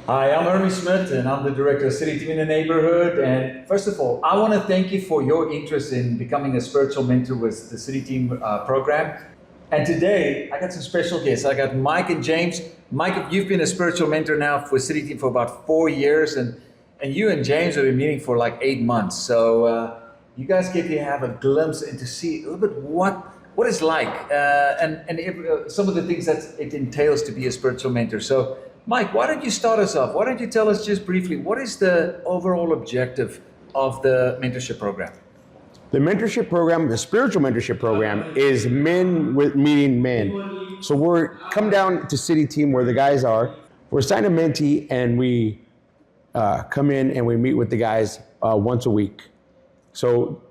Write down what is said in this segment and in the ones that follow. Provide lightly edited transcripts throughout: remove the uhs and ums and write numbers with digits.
Hi, I'm Ernie Smith, and I'm the director of CityTeam in the neighborhood. And first of all, I want to thank you for your interest in becoming a spiritual mentor with the CityTeam program. And today, I got some special guests. I got Mike and James. Mike, you've been a spiritual mentor now for CityTeam for about 4 years, and you and James have been meeting for like 8 months. So you guys get to have a glimpse and to see a little bit what it's like, and some of the things that it entails to be a spiritual mentor. So, Mike, why don't you start us off? Why don't you tell us just briefly what is the overall objective of the mentorship program? The mentorship program, the spiritual mentorship program, is men with meeting men. So we're come down to CityTeam where the guys are. We're assigned a mentee, and we come in and we meet with the guys once a week. So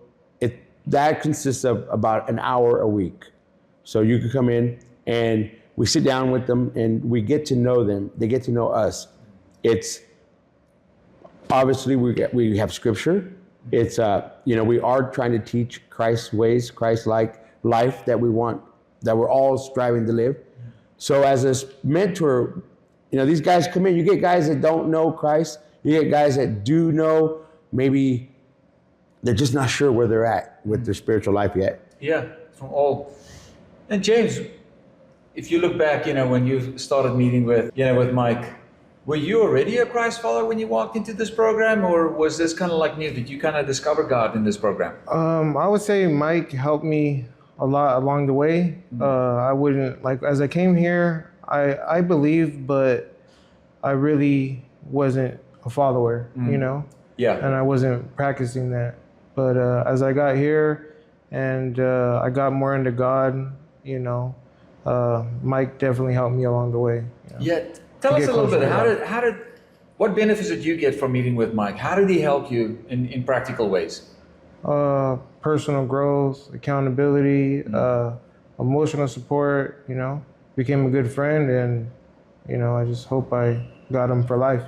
that consists of about an hour a week. So you can come in and we sit down with them and we get to know them. They get to know us. It's obviously we have scripture. It's we are trying to teach Christ's ways, Christ-like life that we're all striving to live. So as a mentor, these guys come in. You get guys that don't know Christ. You get guys that do know, maybe they're just not sure where they're at with their spiritual life yet. Yeah, from all. And James, if you look back, when you started meeting with Mike, were you already a Christ follower when you walked into this program, or was this kind of like new? Did you kind of discover God in this program? I would say Mike helped me a lot along the way. I wouldn't, as I came here, I believed, but I really wasn't a follower, Yeah. and I wasn't practicing that. But as I got here and I got more into God, Mike definitely helped me along the way. Yeah. Tell us a little bit. What benefits did you get from meeting with Mike? How did he help you in practical ways? Personal growth, accountability, emotional support, became a good friend, and, I just hope I got him for life,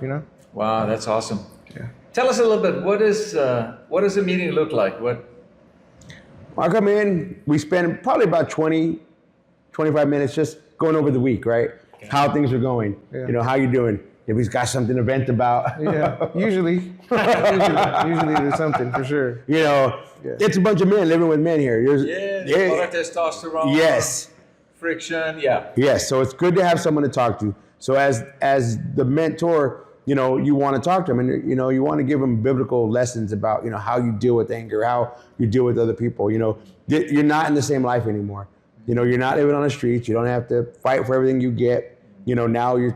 Wow, that's awesome. Yeah. Tell us a little bit, what does a meeting look like? I come in, we spend probably about 20, 25 minutes just going over the week, right? Okay. How things are going, how you doing? If he's got something to vent about. Yeah, usually there's something for sure. It's a bunch of men living with men here. A lot of testosterone. Yes. Friction, yeah. Yes, so it's good to have someone to talk to. So as the mentor, you want to talk to them, and you want to give them biblical lessons about how you deal with anger, how you deal with other people. You're not in the same life anymore. You're not living on the streets. You don't have to fight for everything you get. Now you're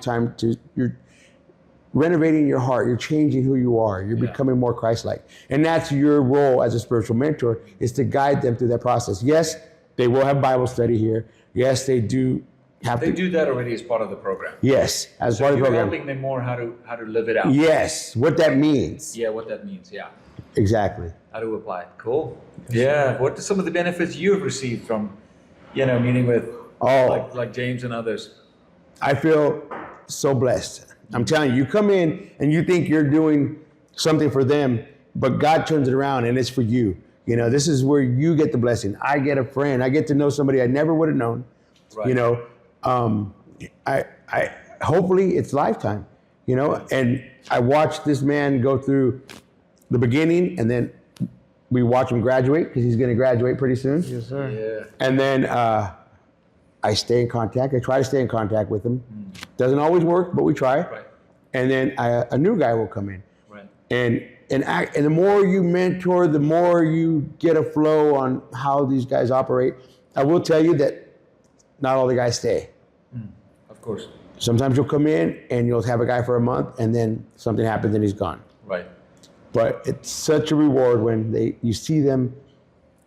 renovating your heart. You're changing who you are. You're becoming more Christ-like, and that's your role as a spiritual mentor, is to guide them through that process. Yes, they will have Bible study here. Yes, they do. They do that already as part of the program. Yes, as part of the program. You're helping them more how to live it out. Yes, what that means. Yeah, what that means. Yeah. Exactly. How to apply it. Cool. Yeah. What are some of the benefits you've received from, meeting with like James and others? I feel so blessed. I'm telling you, you come in and you think you're doing something for them, but God turns it around and it's for you. This is where you get the blessing. I get a friend. I get to know somebody I never would have known. Right. I hopefully it's lifetime, and I watched this man go through the beginning, and then we watch him graduate, because he's going to graduate pretty soon. Yes, sir. Yeah. And then I stay in contact. I try to stay in contact with him. Doesn't always work, but we try. Right. And then a new guy will come in. Right. And the more you mentor, the more you get a flow on how these guys operate. I will tell you that not all the guys stay. Of course. Sometimes you'll come in and you'll have a guy for a month, and then something happens and he's gone. Right. But it's such a reward when you see them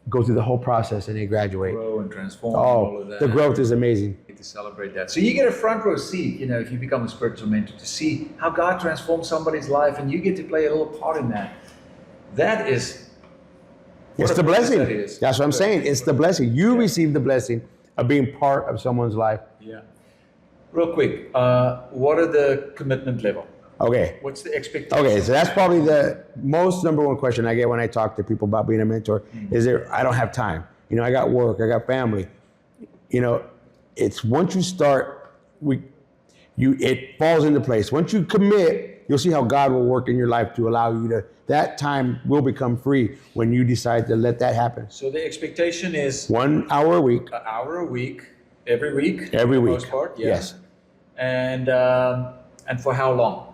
go through the whole process and they graduate. Grow and transform. All of that. The growth is amazing. To celebrate that. So you get a front row seat, if you become a spiritual mentor, to see how God transforms somebody's life, and you get to play a little part in that. That is. It's the blessing. That That's what I'm saying. It's the blessing. You receive the blessing of being part of someone's life. Yeah. Real quick, what are the commitment level? Okay. What's the expectation? Okay, so that's probably the most number one question I get when I talk to people about being a mentor. Is I don't have time. I got work, I got family. It's once you start, it falls into place. Once you commit, you'll see how God will work in your life to allow you to, that time will become free when you decide to let that happen. So the expectation is 1 hour a week. an hour a week, every week. Every for the week. most part, yeah. Yes. And for how long?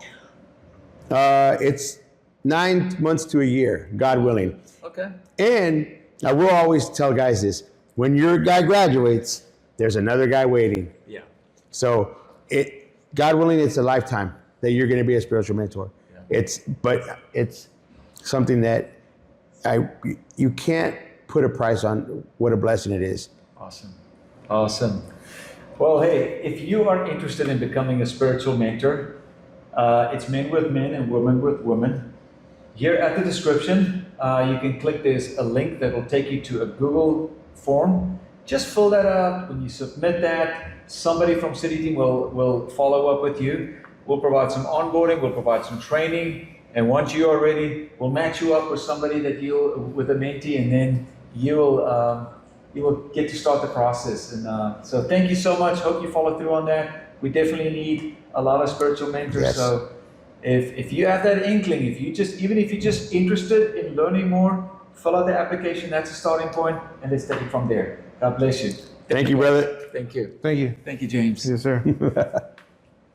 It's 9 months to a year, God willing. Okay. And I will always tell guys this: when your guy graduates, there's another guy waiting. Yeah. So God willing, it's a lifetime that you're going to be a spiritual mentor. Yeah. It's something that you can't put a price on what a blessing it is. Awesome. Awesome. Well, hey, if you are interested in becoming a spiritual mentor, it's men with men and women with women. Here at the description, you can click, there's a link that will take you to a Google form. Just fill that out. When you submit that, somebody from CityTeam will follow up with you. We'll provide some onboarding, we'll provide some training, and once you are ready, we'll match you up with somebody with a mentee, and then you will get to start the process. And so thank you so much. Hope you follow through on that. We definitely need a lot of spiritual mentors. Yes. So if you have that inkling, even if you're just interested in learning more, fill out the application. That's a starting point, and let's take it from there. God bless you. Thank you, brother. Thank you. Thank you. Thank you, James. Yes, sir.